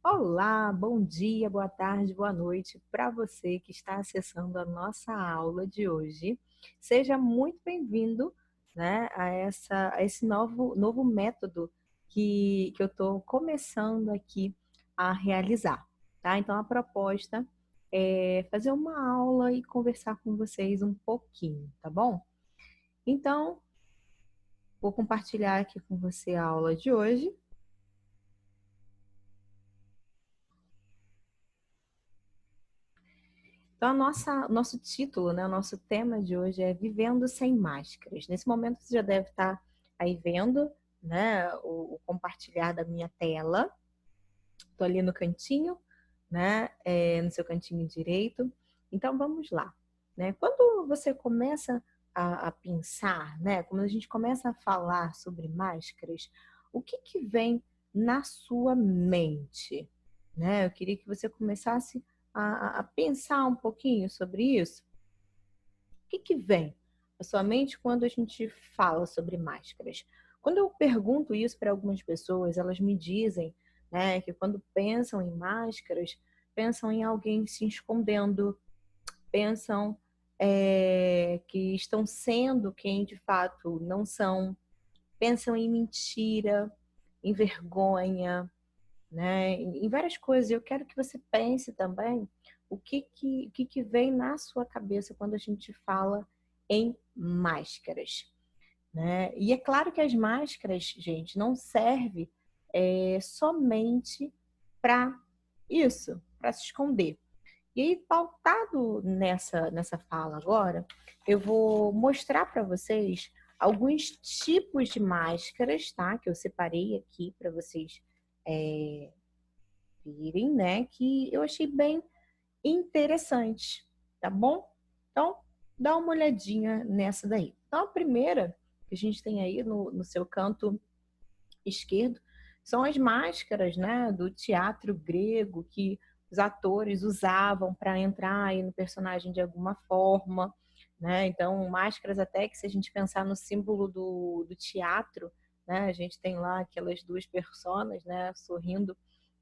Olá, bom dia, boa tarde, boa noite para você que está acessando a nossa aula de hoje. Seja muito bem-vindo, né, a esse novo método que eu estou começando aqui a realizar, tá? Então, a proposta é fazer uma aula e conversar com vocês um pouquinho, tá bom? Então, vou compartilhar aqui com você a aula de hoje. Então, nosso título, né, o nosso tema de hoje é Vivendo Sem Máscaras. Nesse momento, você já deve estar aí vendo, né, o compartilhar da minha tela. Estou ali no cantinho, né, no seu cantinho direito. Então, vamos lá. Né? Quando você começa a pensar, né, quando a gente começa a falar sobre máscaras, o que vem na sua mente? Né? Eu queria que você começasse a pensar um pouquinho sobre isso. O que vem à sua mente quando a gente fala sobre máscaras? Quando eu pergunto isso para algumas pessoas, elas me dizem, né, que quando pensam em máscaras, pensam em alguém se escondendo, pensam que estão sendo quem de fato não são, pensam em mentira, em vergonha, né, em várias coisas. Eu quero que você pense também o que vem na sua cabeça quando a gente fala em máscaras, né? E é claro que as máscaras, gente, não servem somente para isso, para se esconder. E aí, pautado nessa fala agora, eu vou mostrar para vocês alguns tipos de máscaras, tá? Que eu separei aqui para vocês é, virem, né? Que eu achei bem interessante, tá bom? Então, dá uma olhadinha nessa daí. Então, a primeira que a gente tem aí no seu canto esquerdo são as máscaras, né, do teatro grego que os atores usavam para entrar aí no personagem de alguma forma, né? Então, máscaras até que se a gente pensar no símbolo do teatro, né, a gente tem lá aquelas duas personas, né, sorrindo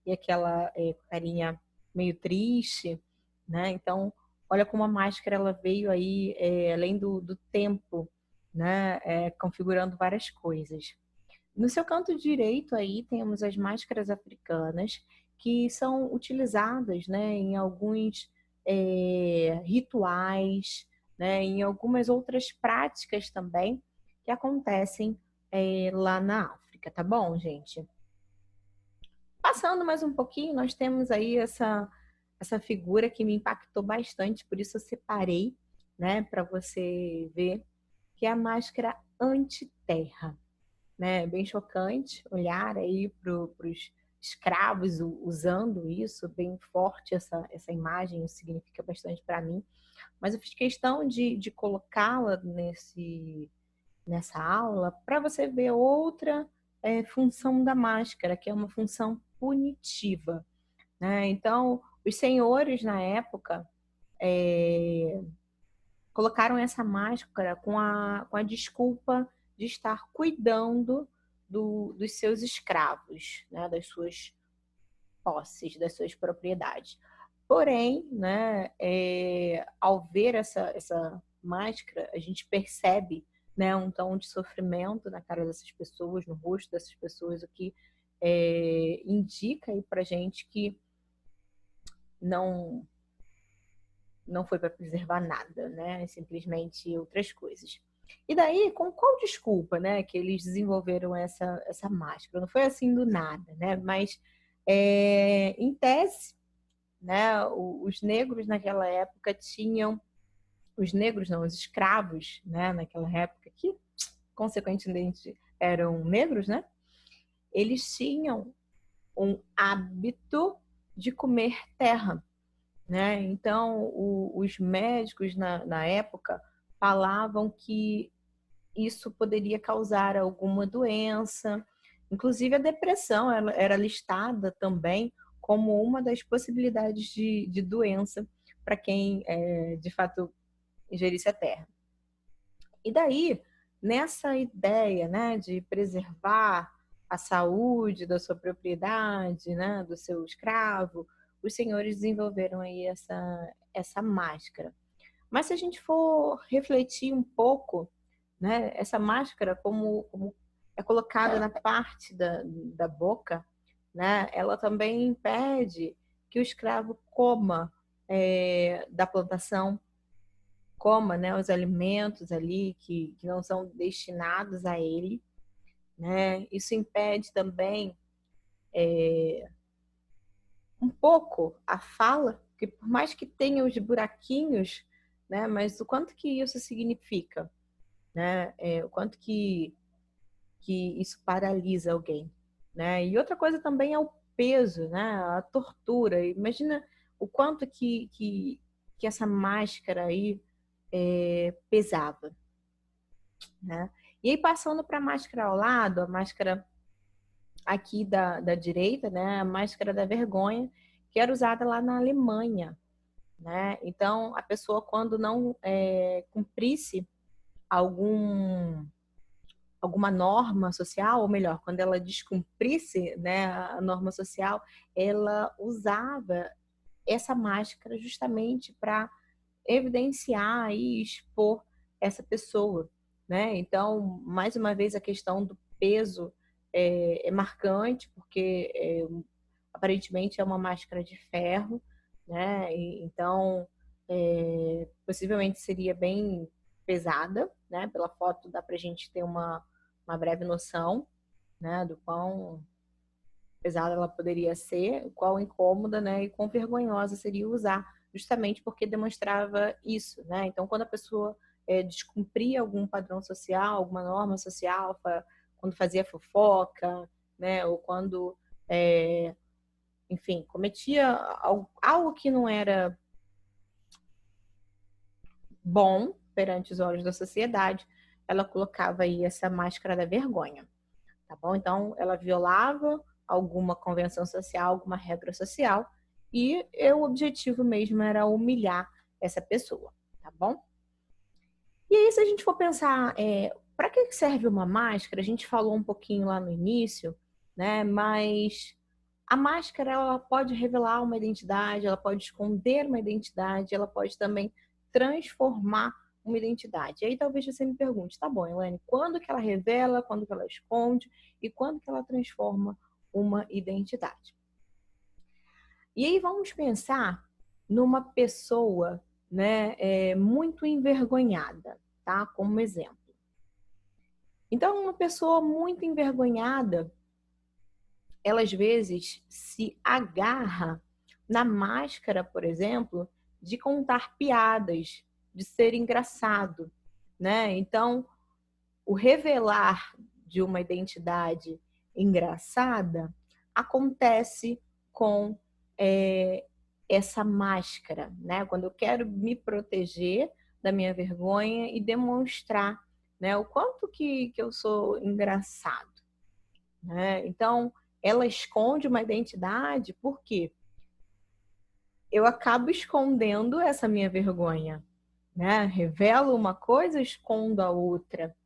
e aquela carinha meio triste, né? Então, olha como a máscara ela veio aí além do tempo, né, configurando várias coisas. No seu canto direito aí temos as máscaras africanas, que são utilizadas, né, em alguns rituais, né, em algumas outras práticas também que acontecem lá na África, tá bom, gente? Passando mais um pouquinho, nós temos aí essa figura que me impactou bastante, por isso eu separei, né, para você ver, que é a máscara antiterra, né? Bem chocante olhar aí para os escravos usando isso, bem forte essa imagem, isso significa bastante para mim. Mas eu fiz questão de colocá-la nessa aula para você ver outra função da máscara, que é uma função punitiva, né? Então, os senhores na época é, colocaram essa máscara com a desculpa de estar cuidando dos seus escravos, né, das suas posses, das suas propriedades. Porém, né, ao ver essa máscara, a gente percebe, né, um tom de sofrimento na cara dessas pessoas, no rosto dessas pessoas, o que indica aí para gente que não não foi para preservar nada, né? Simplesmente outras coisas. E daí, com qual desculpa, né, que eles desenvolveram essa máscara? Não foi assim do nada, né? Mas, em tese, né, os negros naquela época tinham, os negros não, os escravos, né, naquela época, que consequentemente eram negros, né? Eles tinham um hábito de comer terra, né? Então, os médicos na época falavam que isso poderia causar alguma doença, inclusive a depressão era listada também como uma das possibilidades de doença para quem de fato ingerisse a terra. E daí, nessa ideia, né, de preservar a saúde da sua propriedade, né, do seu escravo, os senhores desenvolveram aí essa máscara. Mas se a gente for refletir um pouco, né, essa máscara, como é colocada na parte da boca, né, ela também impede que o escravo coma da plantação, coma, né, os alimentos ali que não são destinados a ele, né? Isso impede também um pouco a fala, que por mais que tenha os buraquinhos, né, mas o quanto que isso significa, né? O quanto que isso paralisa alguém, né? E outra coisa também é o peso, né? A tortura. Imagina o quanto que essa máscara aí pesava, né? E aí passando para a máscara ao lado, a máscara aqui da direita, né? A máscara da vergonha, que era usada lá na Alemanha, né? Então a pessoa quando não cumprisse algum alguma norma social, ou melhor, quando ela descumprisse, né, a norma social, ela usava essa máscara justamente para evidenciar e expor essa pessoa, né? Então, mais uma vez, a questão do peso é marcante, porque aparentemente é uma máscara de ferro, né? Então, possivelmente seria bem pesada, né? Pela foto dá para a gente ter uma breve noção, né? Do quão pesada ela poderia ser, quão incômoda, né? E quão vergonhosa seria usar, justamente porque demonstrava isso, né? Então, quando a pessoa descumpria algum padrão social, alguma norma social, quando fazia fofoca, né? Ou quando enfim, cometia algo que não era bom perante os olhos da sociedade, ela colocava aí essa máscara da vergonha, tá bom? Então, ela violava alguma convenção social, alguma regra social, e o objetivo mesmo era humilhar essa pessoa, tá bom? E aí, se a gente for pensar, para que serve uma máscara? A gente falou um pouquinho lá no início, né? Mas a máscara ela pode revelar uma identidade, ela pode esconder uma identidade, ela pode também transformar uma identidade. E aí talvez você me pergunte, tá bom, Elaine, quando que ela revela, quando que ela esconde e quando que ela transforma uma identidade? E aí vamos pensar numa pessoa, né, muito envergonhada, tá? Como exemplo. Então, uma pessoa muito envergonhada, ela às vezes se agarra na máscara, por exemplo, de contar piadas, de ser engraçado, né? Então, o revelar de uma identidade engraçada acontece com essa máscara, né? Quando eu quero me proteger da minha vergonha e demonstrar, né, o quanto que eu sou engraçado, né? Então, ela esconde uma identidade porque eu acabo escondendo essa minha vergonha, né? Revelo uma coisa, escondo a outra.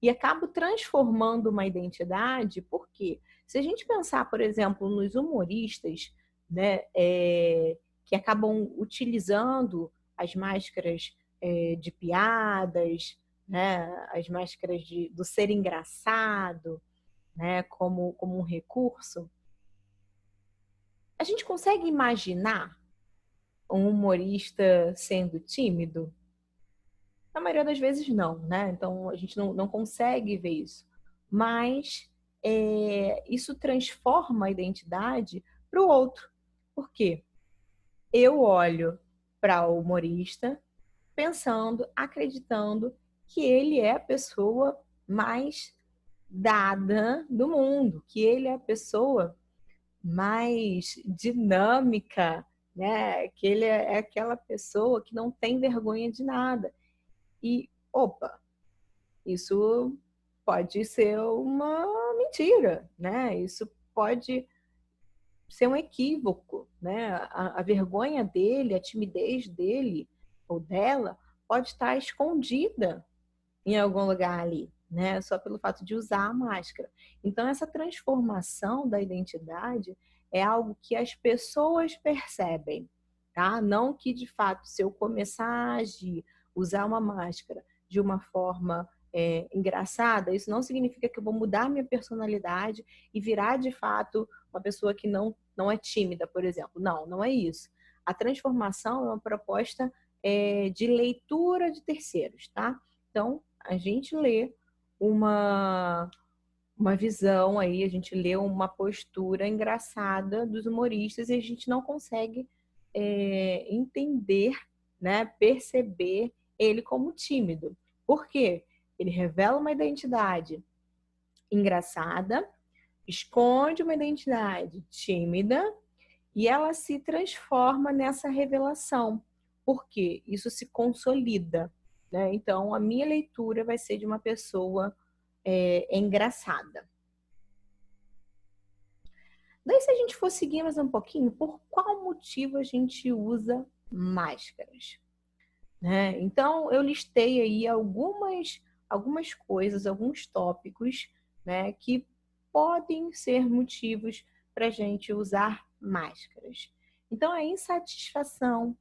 E acabo transformando uma identidade, porque se a gente pensar, por exemplo, nos humoristas, né, que acabam utilizando as máscaras de piadas, né, as máscaras do ser engraçado, né, como um recurso, a gente consegue imaginar um humorista sendo tímido? Na maioria das vezes não, né? Então a gente não consegue ver isso. Mas isso transforma a identidade para o outro. Por quê? Eu olho para o humorista pensando, acreditando que ele é a pessoa mais dada do mundo, que ele é a pessoa mais dinâmica, né? Que ele é aquela pessoa que não tem vergonha de nada. E, opa, isso pode ser uma mentira, né? Isso pode ser um equívoco, né? A vergonha dele, a timidez dele ou dela pode estar escondida em algum lugar ali, né? Só pelo fato de usar a máscara. Então, essa transformação da identidade é algo que as pessoas percebem, tá? Não que, de fato, se eu começar a agir, usar uma máscara de uma forma engraçada, isso não significa que eu vou mudar minha personalidade e virar, de fato, uma pessoa que não é tímida, por exemplo. Não, não é isso. A transformação é uma proposta de leitura de terceiros, tá? Então, a gente lê uma, uma visão aí, a gente lê uma postura engraçada dos humoristas e a gente não consegue entender, né, perceber ele como tímido. Por quê? Ele revela uma identidade engraçada, esconde uma identidade tímida e ela se transforma nessa revelação. Por quê? Isso se consolida, né? Então, a minha leitura vai ser de uma pessoa engraçada. Daí, se a gente for seguir mais um pouquinho, por qual motivo a gente usa máscaras? Né? Então, eu listei aí algumas coisas, alguns tópicos, né, que podem ser motivos para a gente usar máscaras. Então, a insatisfação,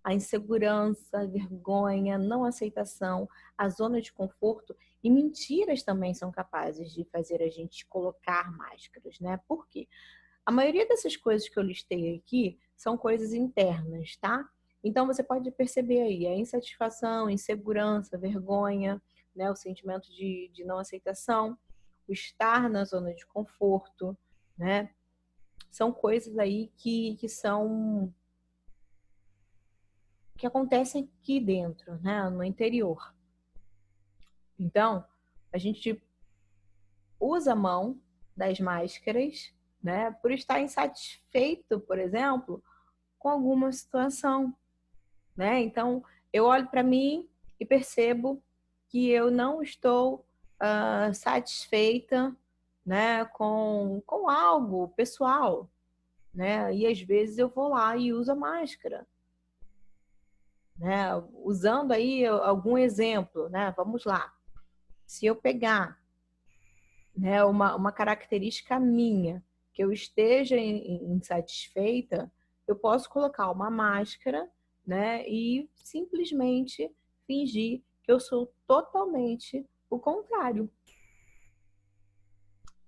a insegurança, a vergonha, não aceitação, a zona de conforto e mentiras também são capazes de fazer a gente colocar máscaras, né? Por quê? A maioria dessas coisas que eu listei aqui são coisas internas, tá? Então você pode perceber aí a insatisfação, insegurança, vergonha, né? O sentimento de não aceitação, o estar na zona de conforto, né? São coisas aí que acontecem aqui dentro, né? No interior. Então, a gente usa a mão das máscaras, né? Por estar insatisfeito, por exemplo, com alguma situação, né? Então, eu olho para mim e percebo que eu não estou satisfeita, né, com algo pessoal, né? E às vezes eu vou lá e uso a máscara, né? Usando aí algum exemplo, né? Vamos lá. Se eu pegar, né, uma característica minha, que eu esteja insatisfeita, eu posso colocar uma máscara, né, e simplesmente fingir que eu sou totalmente o contrário.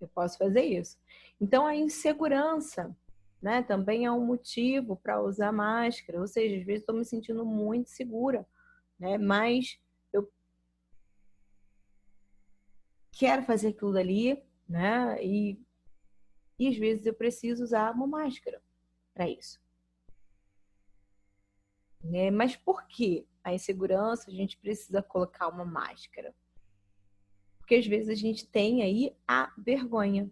Eu posso fazer isso. Então, a insegurança, né, também é um motivo para usar máscara. Ou seja, às vezes estou me sentindo muito segura, né, mas eu quero fazer aquilo dali, né, e às vezes eu preciso usar uma máscara para isso. Né? Mas por que a insegurança a gente precisa colocar uma máscara? Porque às vezes a gente tem aí a vergonha.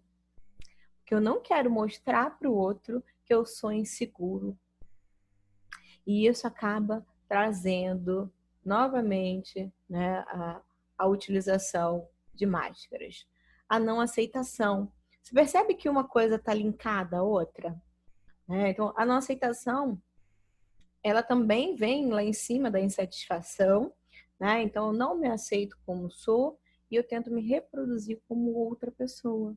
Que eu não quero mostrar para o outro que eu sou inseguro. E isso acaba trazendo novamente, né, a utilização de máscaras. A não aceitação. Você percebe que uma coisa está linkada à outra? Né? Então, a não aceitação ela também vem lá em cima da insatisfação, né? Então eu não me aceito como sou e eu tento me reproduzir como outra pessoa,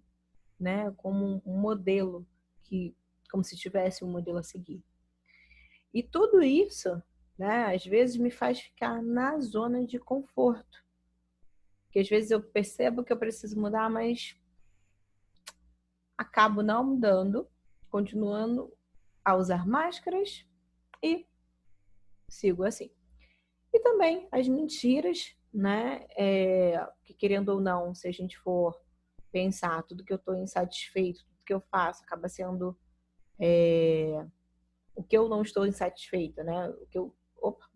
né? Como um modelo que, como se tivesse um modelo a seguir. E tudo isso, né? Às vezes me faz ficar na zona de conforto, porque às vezes eu percebo que eu preciso mudar, mas acabo não mudando, continuando a usar máscaras e sigo assim. E também as mentiras, né? Que querendo ou não, se a gente for pensar, tudo que eu estou insatisfeito, tudo que eu faço acaba sendo o que eu não estou insatisfeita, né?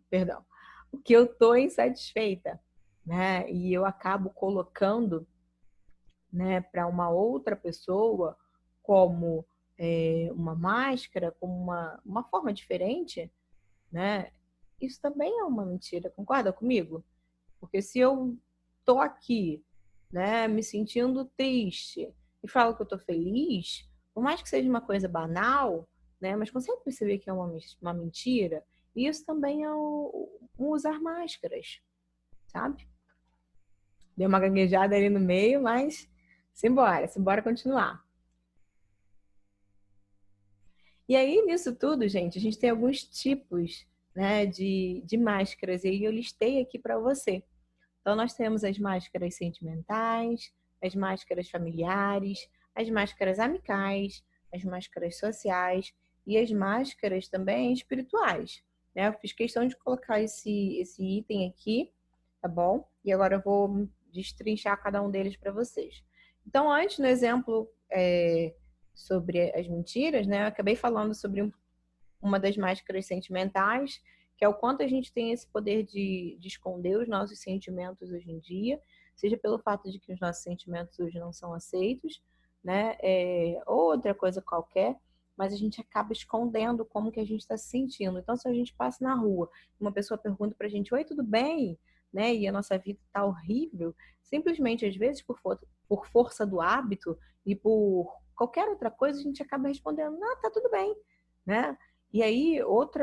Perdão. O que eu estou insatisfeita, né? E eu acabo colocando, né, para uma outra pessoa como uma máscara, como uma forma diferente, né? Isso também é uma mentira, concorda comigo? Porque se eu tô aqui, né, me sentindo triste e falo que eu tô feliz, por mais que seja uma coisa banal, né, mas consegue perceber que é uma mentira? E isso também é o usar máscaras, sabe? Deu uma gaguejada ali no meio, mas simbora continuar. E aí, nisso tudo, gente, a gente tem alguns tipos, né, de máscaras, e aí eu listei aqui para você. Então, nós temos as máscaras sentimentais, as máscaras familiares, as máscaras amicais, as máscaras sociais e as máscaras também espirituais, né? Eu fiz questão de colocar esse item aqui, tá bom? E agora eu vou destrinchar cada um deles para vocês. Então, antes, no exemplo sobre as mentiras, né? Eu acabei falando sobre uma das máscaras sentimentais, que é o quanto a gente tem esse poder de esconder os nossos sentimentos hoje em dia, seja pelo fato de que os nossos sentimentos hoje não são aceitos, né? Ou outra coisa qualquer, mas a gente acaba escondendo como que a gente está se sentindo. Então, se a gente passa na rua, uma pessoa pergunta pra gente, oi, tudo bem? Né? E a nossa vida tá horrível, simplesmente, às vezes, por força do hábito e por qualquer outra coisa, a gente acaba respondendo, ah, tá tudo bem, né? E aí, outro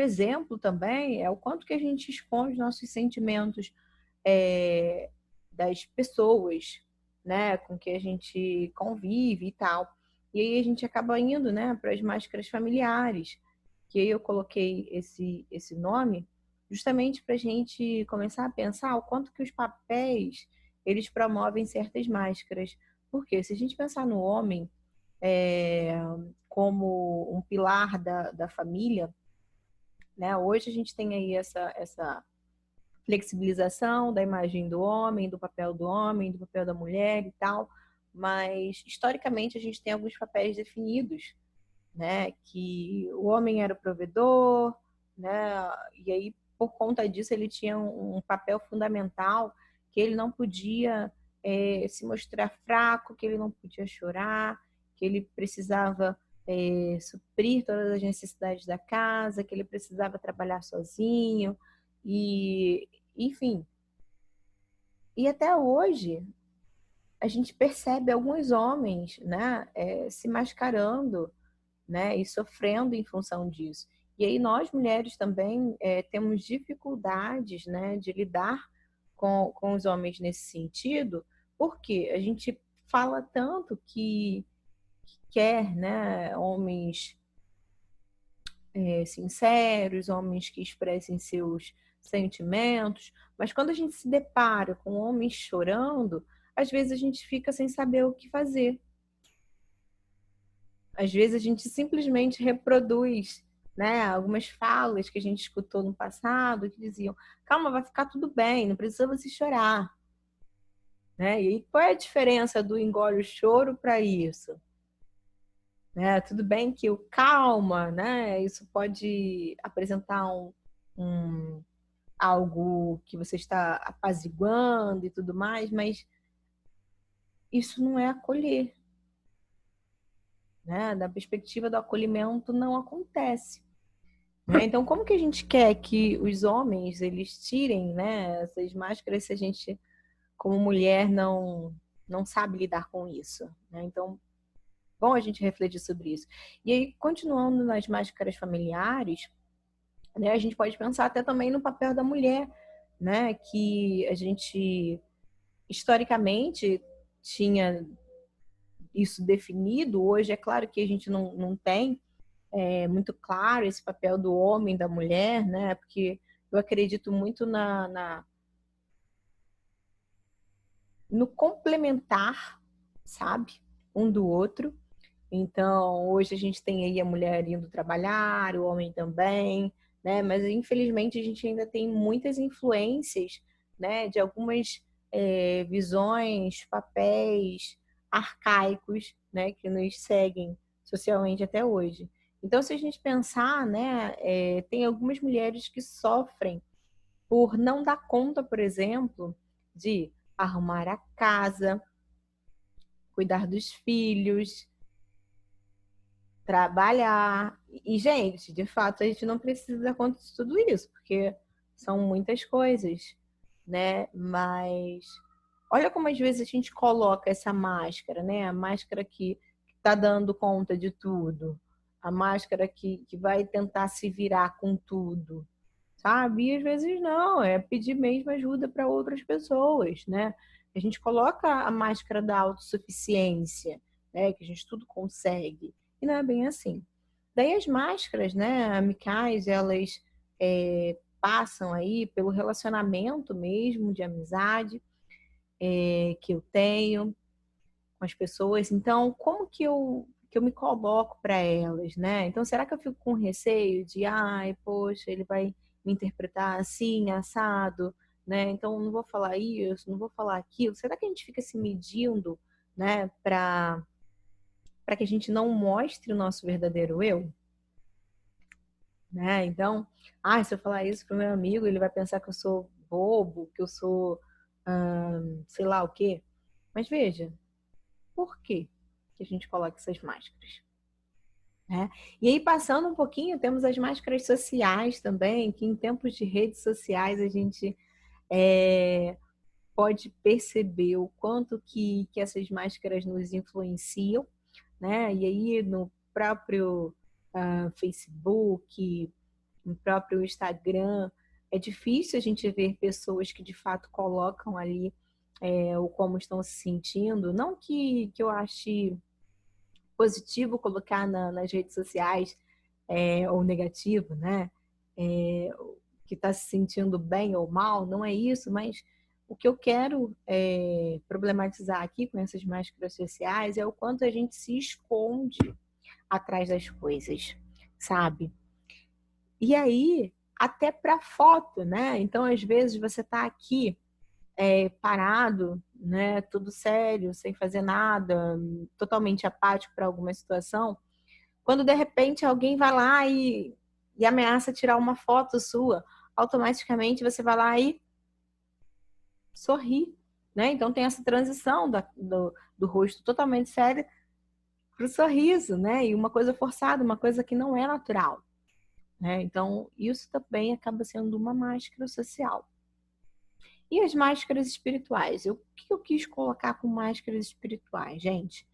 exemplo também é o quanto que a gente esconde nossos sentimentos é, das pessoas, né, com que a gente convive e tal. E aí a gente acaba indo, né, para as máscaras familiares, que aí eu coloquei esse nome justamente para a gente começar a pensar o quanto que os papéis eles promovem certas máscaras. Porque se a gente pensar no homem é, como um pilar da família, né? Hoje a gente tem aí essa flexibilização da imagem do homem, do papel da mulher e tal, mas historicamente a gente tem alguns papéis definidos, né? Que o homem era o provedor, né? E aí por conta disso ele tinha um papel fundamental que ele não podia se mostrar fraco, que ele não podia chorar, que ele precisava suprir todas as necessidades da casa, que ele precisava trabalhar sozinho e enfim. E até hoje a gente percebe alguns homens, né, se mascarando, né, e sofrendo em função disso. E aí nós mulheres também temos dificuldades, né, de lidar com os homens nesse sentido, porque a gente fala tanto que quer, né, homens sinceros, homens que expressem seus sentimentos, mas quando a gente se depara com homens chorando, às vezes a gente fica sem saber o que fazer. Às vezes a gente simplesmente reproduz, né, algumas falas que a gente escutou no passado que diziam: calma, vai ficar tudo bem, não precisa você chorar. Né? E aí, qual é a diferença do engole o choro para isso? Né? Tudo bem que o calma, né? Isso pode apresentar um, algo que você está apaziguando e tudo mais, mas isso não é acolher. Né? Da perspectiva do acolhimento não acontece. Né? Então, como que a gente quer que os homens eles tirem, né, essas máscaras se a gente, como mulher, não sabe lidar com isso? Né? Então, bom a gente refletir sobre isso. E aí, continuando nas máscaras familiares, né, a gente pode pensar até também no papel da mulher, né, que a gente historicamente tinha isso definido. Hoje é claro que a gente não tem muito claro esse papel do homem, da mulher, né? Porque eu acredito muito no complementar, sabe? Um do outro. Então, hoje a gente tem aí a mulher indo trabalhar, o homem também, né? Mas infelizmente a gente ainda tem muitas influências, né? De algumas visões, papéis arcaicos, né? Que nos seguem socialmente até hoje. Então, se a gente pensar, né? Tem algumas mulheres que sofrem por não dar conta, por exemplo, de arrumar a casa, cuidar dos filhos, trabalhar. E, gente, de fato, a gente não precisa dar conta de tudo isso, porque são muitas coisas, né? Mas olha como às vezes a gente coloca essa máscara, né? A máscara que está dando conta de tudo, a máscara que vai tentar se virar com tudo, sabe? E às vezes não, é pedir mesmo ajuda para outras pessoas, né? A gente coloca a máscara da autossuficiência, né? Que a gente tudo consegue. E não é bem assim. Daí as máscaras, né, amicais, elas passam aí pelo relacionamento mesmo, de amizade, que eu tenho com as pessoas. Então, como que eu me coloco para elas, né? Então, será que eu fico com receio de, ai, poxa, ele vai me interpretar assim, assado, né? Então, não vou falar isso, não vou falar aquilo. Será que a gente fica se medindo, né, para que a gente não mostre o nosso verdadeiro eu? Né? Então, se eu falar isso pro meu amigo, ele vai pensar que eu sou bobo, que eu sou, sei lá o quê. Mas veja, por que que a gente coloca essas máscaras? Né? E aí, passando um pouquinho, temos as máscaras sociais também, que em tempos de redes sociais a gente pode perceber o quanto que essas máscaras nos influenciam, né? E aí, no próprio Facebook, no próprio Instagram, é difícil a gente ver pessoas que de fato colocam ali o como estão se sentindo. Não que eu ache positivo colocar nas redes sociais ou negativo, né? Que está se sentindo bem ou mal, não é isso, mas o que eu quero problematizar aqui com essas máscaras sociais é o quanto a gente se esconde atrás das coisas, sabe? E aí, até para foto, né? Então, às vezes, você está aqui parado, né? Tudo sério, sem fazer nada, totalmente apático para alguma situação. Quando, de repente, alguém vai lá e ameaça tirar uma foto sua, automaticamente você vai lá e sorri, né? Então, tem essa transição do rosto totalmente sério para o sorriso, né? E uma coisa forçada, uma coisa que não é natural. Né? Então, isso também acaba sendo uma máscara social. E as máscaras espirituais? O que eu quis colocar com máscaras espirituais, gente?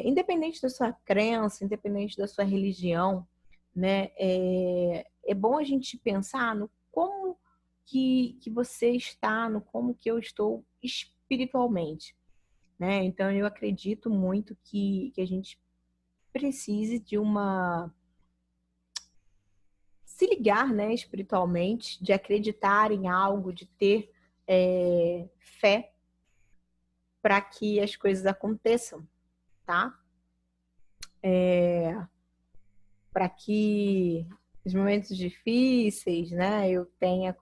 Independente da sua crença, independente da sua religião, né? É bom a gente pensar no como que você está, no como que eu estou espiritualmente, né? Então, eu acredito muito que a gente precise de se ligar, né, espiritualmente, de acreditar em algo, de ter fé para que as coisas aconteçam, tá? Para que os momentos difíceis, né, eu tenha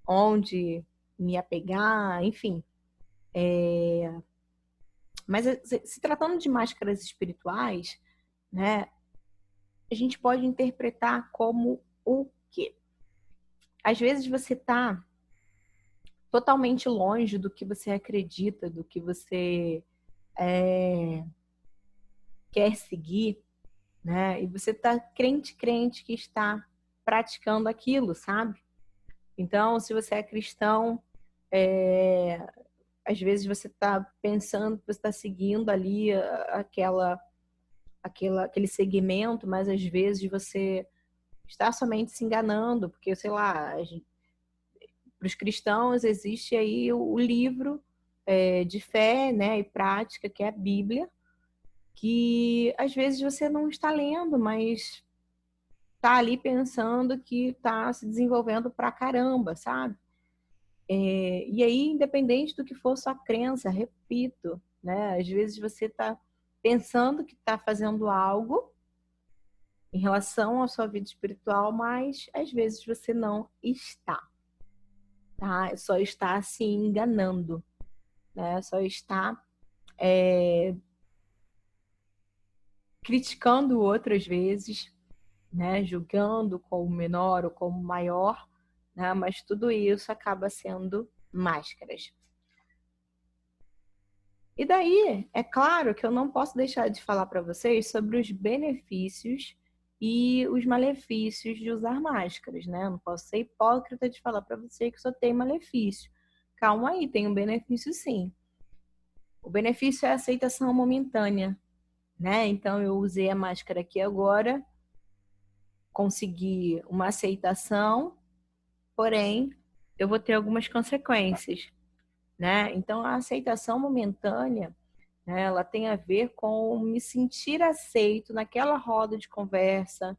onde me apegar, enfim. Mas se tratando de máscaras espirituais, né, a gente pode interpretar como o quê? Às vezes você está totalmente longe do que você acredita, do que você quer seguir, né? E você tá crente que está praticando aquilo, sabe? Então, se você é cristão, é, às vezes você está pensando que você está seguindo ali aquele segmento, mas às vezes você está somente se enganando, porque, sei lá, para os cristãos existe aí o livro de fé, né, e prática, que é a Bíblia, que às vezes você não está lendo, mas tá ali pensando que tá se desenvolvendo pra caramba, sabe? E aí, independente do que for sua crença, repito, né? Às vezes você tá pensando que tá fazendo algo em relação à sua vida espiritual, mas às vezes você não está, tá? Só está se enganando, né? Só está criticando o outro às vezes, né? Julgando como menor ou como maior, né? Mas tudo isso acaba sendo máscaras. E daí, é claro que eu não posso deixar de falar para vocês sobre os benefícios e os malefícios de usar máscaras, né? Eu não posso ser hipócrita de falar para você que só tem malefício. Calma aí, tem um benefício sim. O benefício é a aceitação momentânea, né? Então eu usei a máscara aqui agora, consegui uma aceitação, porém, eu vou ter algumas consequências, né? Então, a aceitação momentânea, né, ela tem a ver com me sentir aceito naquela roda de conversa,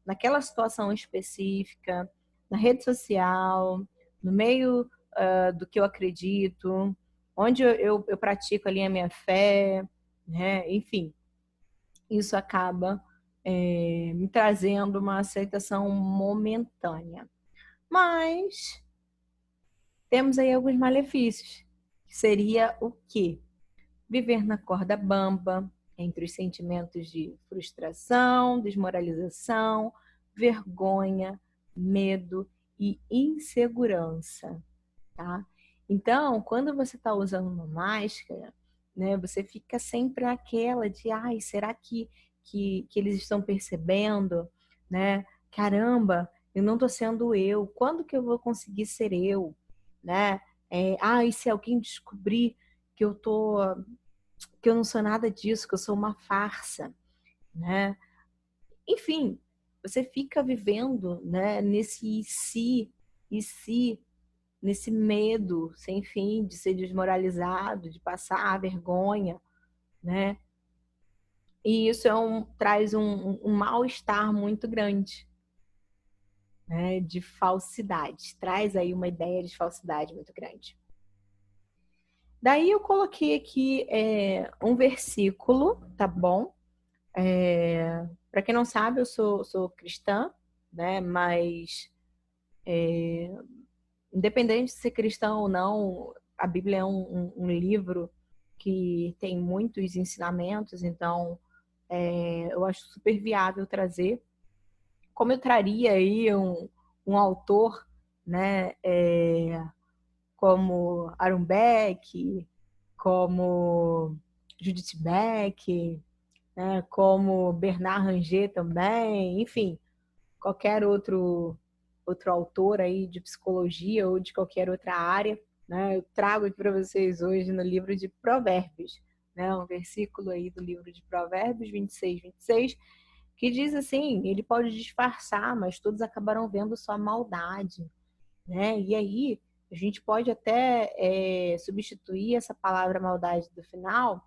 naquela situação específica, na rede social, no meio do que eu acredito, onde eu pratico ali a minha fé, né? Enfim, isso acaba me trazendo uma aceitação momentânea. Mas temos aí alguns malefícios, que seria o quê? Viver na corda bamba, entre os sentimentos de frustração, desmoralização, vergonha, medo e insegurança, tá? Então, quando você está usando uma máscara, né, você fica sempre naquela de, ai, será que eles estão percebendo, né? Caramba, eu não estou sendo eu. Quando que eu vou conseguir ser eu, né? E se alguém descobrir que que eu não sou nada disso, que eu sou uma farsa, né? Enfim, você fica vivendo, né, nesse e se, nesse medo sem fim de ser desmoralizado, de passar vergonha, né? E isso traz um mal-estar muito grande, né, de falsidade. Traz aí uma ideia de falsidade muito grande. Daí eu coloquei aqui um versículo, tá bom? Para quem não sabe, eu sou cristã, né? Mas independente de ser cristão ou não, a Bíblia é um livro que tem muitos ensinamentos, então eu acho super viável trazer. Como eu traria aí um autor, né? Como Aaron Beck, como Judith Beck, né, como Bernard Ranger também, enfim, qualquer outro autor aí de psicologia ou de qualquer outra área, né? Eu trago aqui para vocês hoje no livro de Provérbios, né? Um versículo aí do livro de Provérbios 26, que diz assim, ele pode disfarçar, mas todos acabarão vendo sua maldade, né? E aí a gente pode até substituir essa palavra maldade do final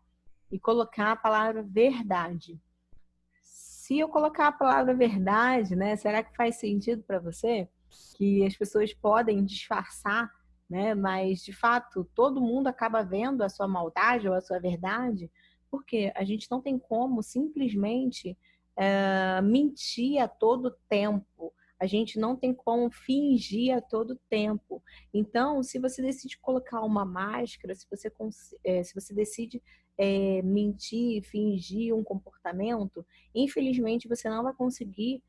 e colocar a palavra verdade. Se eu colocar a palavra verdade, né, será que faz sentido para você? Que as pessoas podem disfarçar, né, mas de fato todo mundo acaba vendo a sua maldade ou a sua verdade, porque a gente não tem como simplesmente mentir a todo tempo. A gente não tem como fingir a todo tempo. Então, se você decide colocar uma máscara, se você decide mentir, fingir um comportamento, infelizmente você não vai conseguir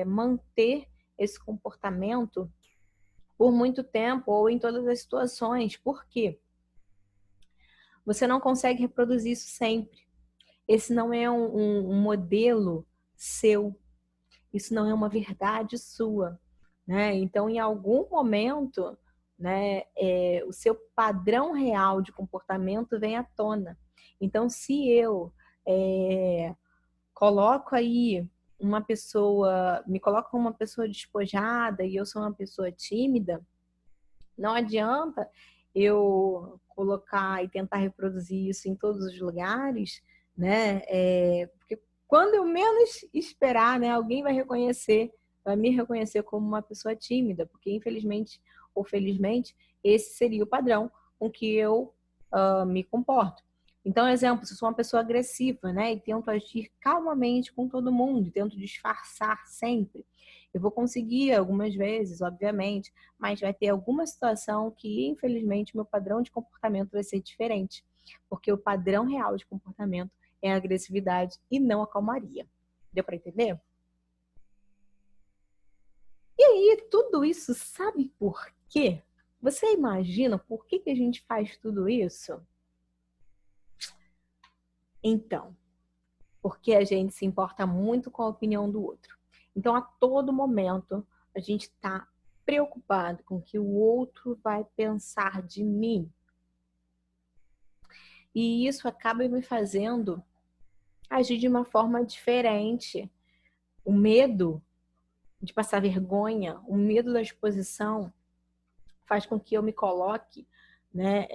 manter esse comportamento por muito tempo ou em todas as situações. Por quê? Você não consegue reproduzir isso sempre. Esse não é um modelo seu. Isso não é uma verdade sua, né? Então, em algum momento, né, o seu padrão real de comportamento vem à tona. Então, se eu coloco aí me coloco como uma pessoa despojada e eu sou uma pessoa tímida, não adianta eu colocar e tentar reproduzir isso em todos os lugares, né? Porque quando eu menos esperar, né, alguém vai me reconhecer como uma pessoa tímida, porque infelizmente ou felizmente esse seria o padrão com que eu me comporto. Então, exemplo, se eu sou uma pessoa agressiva, né, e tento agir calmamente com todo mundo, tento disfarçar sempre, eu vou conseguir algumas vezes, obviamente, mas vai ter alguma situação que, infelizmente, meu padrão de comportamento vai ser diferente, porque o padrão real de comportamento é a agressividade e não a calmaria. Deu para entender? E aí, tudo isso, sabe por quê? Você imagina por que a gente faz tudo isso? Então, porque a gente se importa muito com a opinião do outro. Então, a todo momento, a gente está preocupado com o que o outro vai pensar de mim. E isso acaba me fazendo agir de uma forma diferente. O medo, de passar vergonha, o medo da exposição faz com que eu me coloque, né,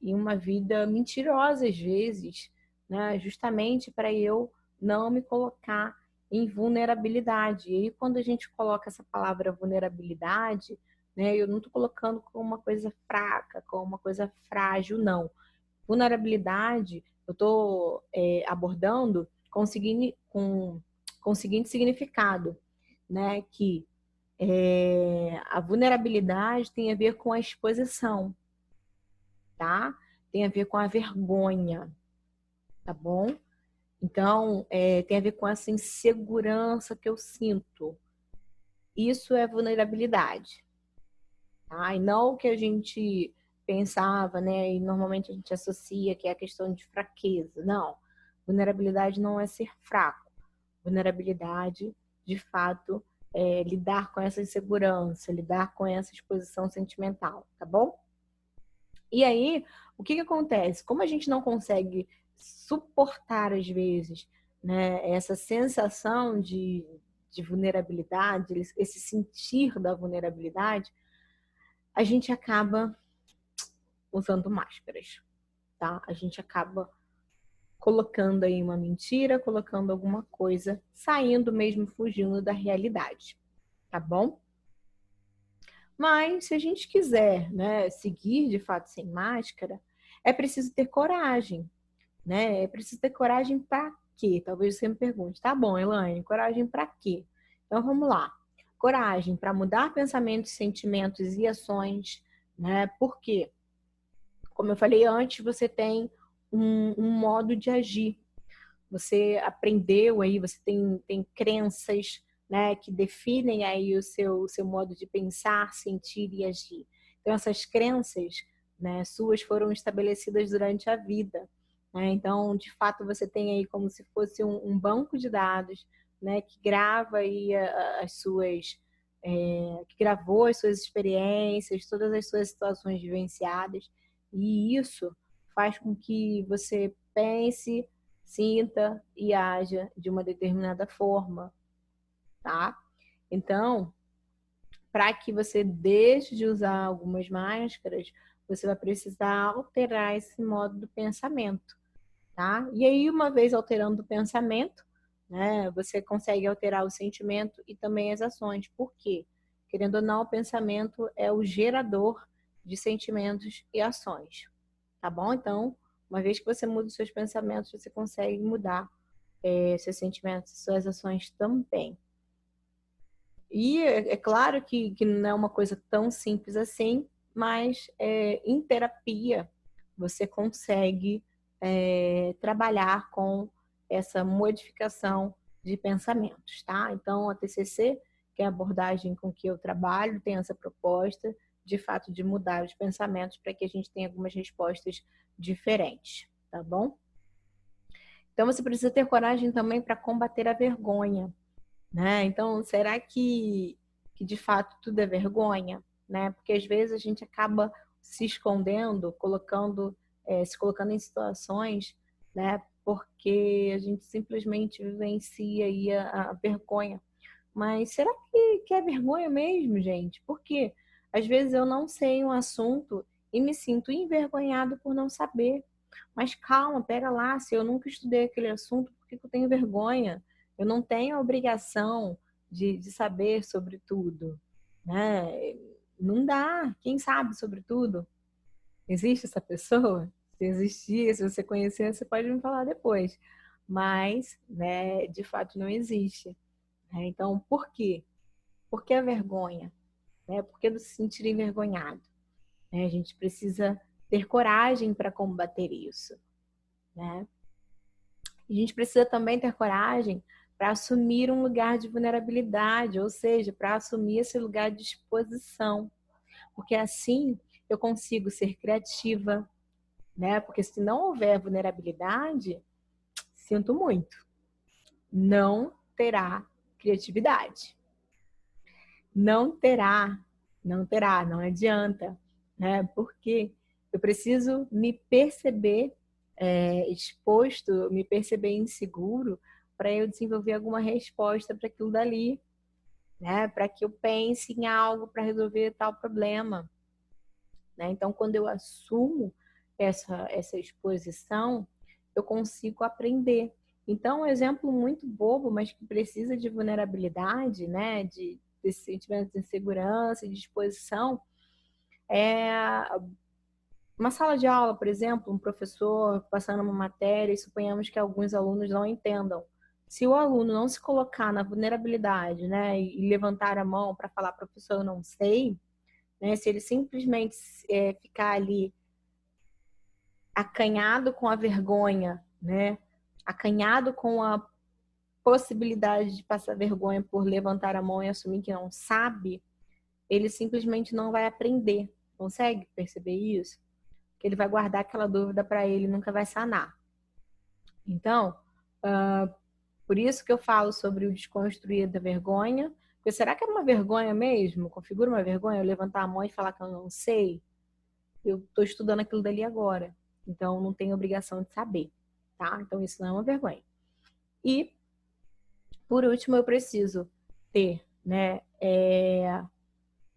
em uma vida mentirosa às vezes, né, justamente para eu não me colocar em vulnerabilidade. E aí, quando a gente coloca essa palavra vulnerabilidade, né, eu não estou colocando como uma coisa fraca, como uma coisa frágil, não. Vulnerabilidade, eu estou abordando com o seguinte significado, né, que a vulnerabilidade tem a ver com a exposição, tá? Tem a ver com a vergonha, tá bom? Então, tem a ver com essa insegurança que eu sinto. Isso é vulnerabilidade, tá? E não o que a gente pensava, né? E normalmente a gente associa que é a questão de fraqueza. Não. Vulnerabilidade não é ser fraco. Vulnerabilidade, de fato, é lidar com essa insegurança, lidar com essa exposição sentimental, tá bom? E aí, o que que acontece? Como a gente não consegue suportar, às vezes, né, essa sensação de vulnerabilidade, esse sentir da vulnerabilidade, a gente acaba usando máscaras, tá? A gente acaba colocando aí uma mentira, colocando alguma coisa, saindo mesmo, fugindo da realidade, tá bom? Mas se a gente quiser, né, seguir de fato sem máscara, é preciso ter coragem, né? É preciso ter coragem para quê? Talvez você me pergunte, tá bom, Elaine, coragem para quê? Então vamos lá. Coragem para mudar pensamentos, sentimentos e ações, né? Por quê? Como eu falei antes, você tem um modo de agir. Você aprendeu aí, você tem crenças, né, que definem aí o seu modo de pensar, sentir e agir. Então, essas crenças, né, suas foram estabelecidas durante a vida. Né? Então, de fato, você tem aí como se fosse um banco de dados, né, que grava aí as suas, que gravou as suas experiências, todas as suas situações vivenciadas, e isso faz com que você pense, sinta e haja de uma determinada forma, tá? Então, para que você deixe de usar algumas máscaras, você vai precisar alterar esse modo do pensamento, tá? E aí, uma vez alterando o pensamento, né, você consegue alterar o sentimento e também as ações. Por quê? Querendo ou não, o pensamento é o gerador de sentimentos e ações, tá bom? Então, uma vez que você muda os seus pensamentos, você consegue mudar seus sentimentos, suas ações também. E é claro que não é uma coisa tão simples assim, mas em terapia você consegue trabalhar com essa modificação de pensamentos, tá? Então, a TCC, que é a abordagem com que eu trabalho, tem essa proposta, de fato, de mudar os pensamentos para que a gente tenha algumas respostas diferentes, tá bom? Então, você precisa ter coragem também para combater a vergonha, né? Então, será que de fato tudo é vergonha, né? Porque às vezes a gente acaba se escondendo, se colocando em situações, né? Porque a gente simplesmente vivencia aí a vergonha. Mas será que é vergonha mesmo, gente? Porque às vezes eu não sei um assunto e me sinto envergonhado por não saber. Mas calma, pera lá, se eu nunca estudei aquele assunto, por que eu tenho vergonha? Eu não tenho a obrigação de saber sobre tudo, né? Não dá. Quem sabe sobre tudo? Existe essa pessoa? Se existir, se você conhecer, você pode me falar depois. Mas, né, de fato não existe. Né? Então, por quê? Por que a vergonha? Né? Por que se sentir envergonhado? Né? A gente precisa ter coragem para combater isso. Né? A gente precisa também ter coragem para assumir um lugar de vulnerabilidade, ou seja, para assumir esse lugar de exposição. Porque assim eu consigo ser criativa, né? Porque se não houver vulnerabilidade, sinto muito, não terá criatividade. Não terá, não adianta, né? Porque eu preciso me perceber exposto, me perceber inseguro para eu desenvolver alguma resposta para aquilo dali, né? Para que eu pense em algo para resolver tal problema, né? Então, quando eu assumo essa exposição, eu consigo aprender. Então, um exemplo muito bobo, mas que precisa de vulnerabilidade, né? De sentimento de insegurança e de exposição, é uma sala de aula, por exemplo, um professor passando uma matéria e suponhamos que alguns alunos não entendam. Se o aluno não se colocar na vulnerabilidade, né, e levantar a mão para falar, professor, eu não sei, né, se ele simplesmente ficar ali acanhado com a vergonha, né, acanhado com a possibilidade de passar vergonha por levantar a mão e assumir que não sabe, ele simplesmente não vai aprender. Consegue perceber isso? Que ele vai guardar aquela dúvida para ele e nunca vai sanar. Então, por isso que eu falo sobre o desconstruir da vergonha. Porque será que é uma vergonha mesmo? Configura uma vergonha eu levantar a mão e falar que eu não sei? Eu estou estudando aquilo dali agora. Então, não tenho obrigação de saber, tá? Então, isso não é uma vergonha. E, por último, eu preciso ter, né,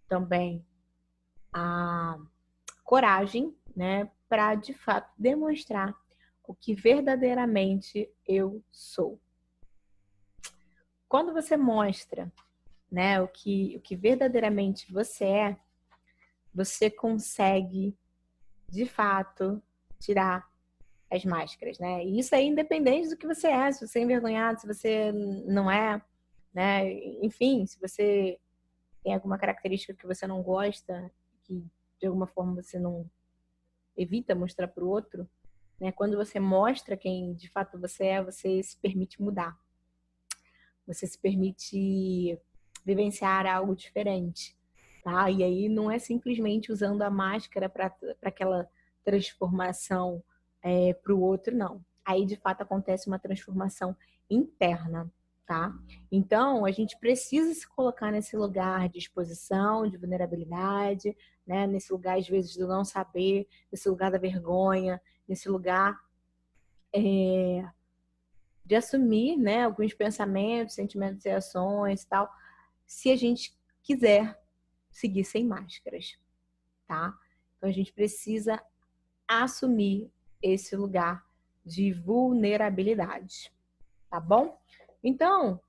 também a coragem, né, para de fato demonstrar o que verdadeiramente eu sou. Quando você mostra, né, o que verdadeiramente você consegue de fato tirar as máscaras, né? E isso aí independente do que você é, se você é envergonhado, se você não é, né? Enfim, se você tem alguma característica que você não gosta, que de alguma forma você não evita mostrar para o outro, né? Quando você mostra quem de fato você é, você se permite mudar. Você se permite vivenciar algo diferente, tá? E aí não é simplesmente usando a máscara para aquela transformação para o outro, não. Aí de fato acontece uma transformação interna, tá? Então a gente precisa se colocar nesse lugar de exposição, de vulnerabilidade, né? Nesse lugar às vezes do não saber, nesse lugar da vergonha, nesse lugar de assumir, né, alguns pensamentos, sentimentos e ações e tal, se a gente quiser seguir sem máscaras, tá? Então a gente precisa assumir esse lugar de vulnerabilidade, tá bom? Então,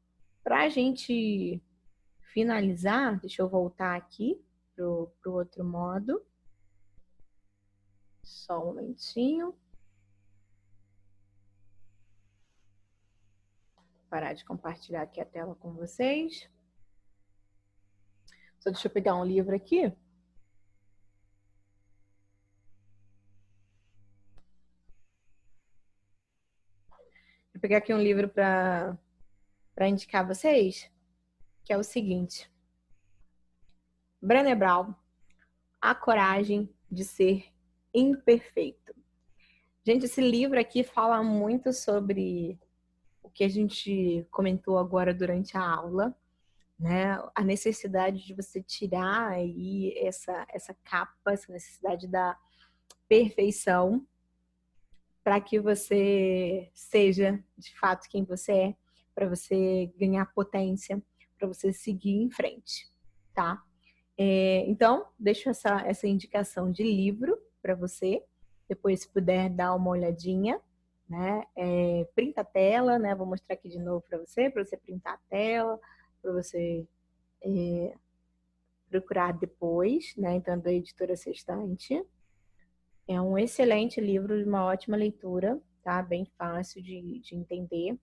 para a gente finalizar, deixa eu voltar aqui pro outro modo. Só um momentinho. Parar de compartilhar aqui a tela com vocês. Só deixa eu pegar um livro aqui. Vou pegar aqui um livro para indicar a vocês, que é o seguinte: Brené Brown, A Coragem de Ser Imperfeito. Gente, esse livro aqui fala muito sobre o que a gente comentou agora durante a aula, né? A necessidade de você tirar aí essa capa, essa necessidade da perfeição, para que você seja de fato quem você é, para você ganhar potência, para você seguir em frente, tá? Então, deixo essa indicação de livro para você. Depois, se puder dar uma olhadinha, né? Printa a tela, né? Vou mostrar aqui de novo para você printar a tela, para você procurar depois, né? Então, da editora Sextante. É um excelente livro, de uma ótima leitura, tá? Bem fácil de entender.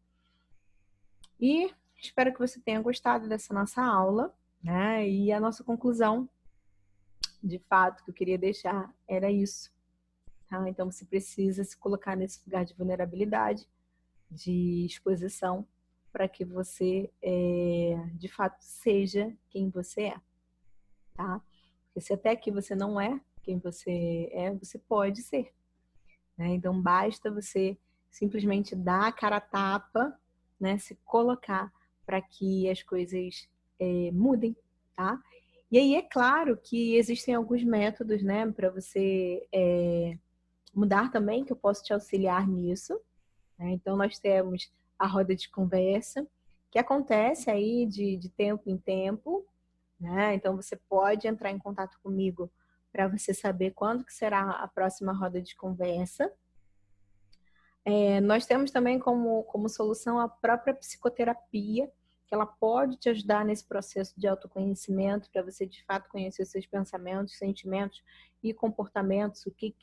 E espero que você tenha gostado dessa nossa aula, né? E a nossa conclusão, de fato, que eu queria deixar era isso, tá? Então você precisa se colocar nesse lugar de vulnerabilidade, de exposição, para que você, de fato, seja quem você é, tá? Porque se até aqui você não é quem você é, você pode ser, né? Então basta você simplesmente dar a cara a tapa, né? Se colocar para que as coisas mudem, tá? E aí é claro que existem alguns métodos, né, para você mudar também, que eu posso te auxiliar nisso, né? Então nós temos a roda de conversa, que acontece aí de tempo em tempo, né? Então você pode entrar em contato comigo para você saber quando que será a próxima roda de conversa. Nós temos também como solução a própria psicoterapia, que ela pode te ajudar nesse processo de autoconhecimento, para você de fato conhecer os seus pensamentos, sentimentos e comportamentos, o que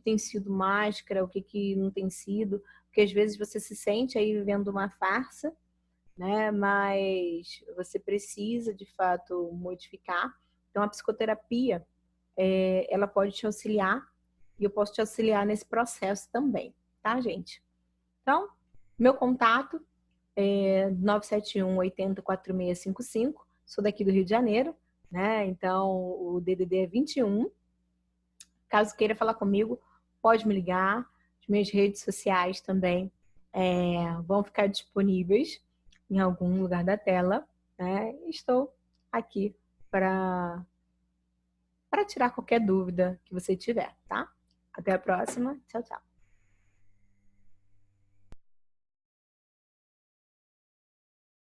tem sido máscara, o que não tem sido, porque às vezes você se sente aí vivendo uma farsa, né? Mas você precisa de fato modificar. Então a psicoterapia, ela pode te auxiliar e eu posso te auxiliar nesse processo também, tá, gente? Então, meu contato é 971 80 4655. Sou daqui do Rio de Janeiro, né? Então, o DDD é 21. Caso queira falar comigo, pode me ligar. As minhas redes sociais também vão ficar disponíveis em algum lugar da tela, né? Estou aqui para tirar qualquer dúvida que você tiver, tá? Até a próxima. Tchau, tchau.